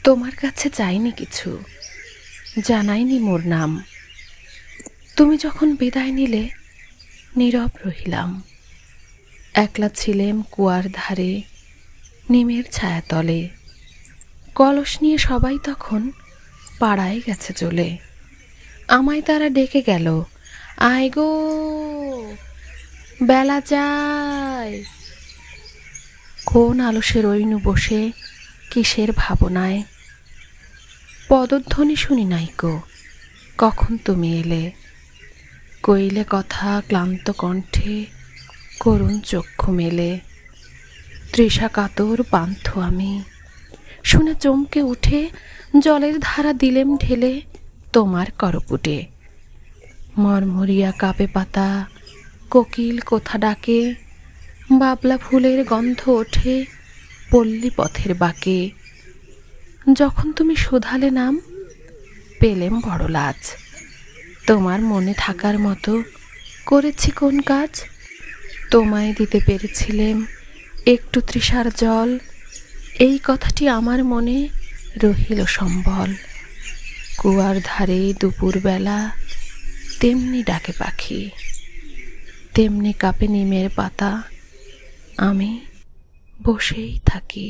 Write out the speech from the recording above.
তোমার কাছে চাইনি কিছু, জানাইনি মোর নাম। তুমি যখন বিদায় নিলে নীরব রহিলাম। একলা ছিলেম কুয়ার ধারে নিমের ছায়াতলে। কলস নিয়ে সবাই তখন পাড়ায় গেছে চলে। আমায় তারা ডেকে গেল, আয় গো বেলা যায়। কোন আলসে রইনু বসে কিসের ভাবনায়। পদধ্বনি শুনি নাইকো, কখন তুমি এলে। কইলে কথা ক্লান্ত কণ্ঠে, করুণ চক্ষু মেলে। তৃষা কাতর পান্থ আমি, শুনে চমকে উঠে জলের ধারা দিলেম ঢেলে তোমার করপুটে। মরমরিয়া কাপে পাতা, কোকিল কোথা ডাকে। বাবলা ফুলের গন্ধ ওঠে পল্লী পথের বাঁকে। যখন তুমি শোধালে নাম, পেলেম বড় লাজ। তোমার মনে থাকার মতো করেছি কোন কাজ। তোমায় দিতে পেরেছিলেম একটু তৃষার জল, এই কথাটি আমার মনে রহিল সম্বল। কুয়ার ধারে দুপুরবেলা তেমনি ডাকে পাখি, তেমনি কাঁপে নিমের পাতা, আমি বসেই থাকি।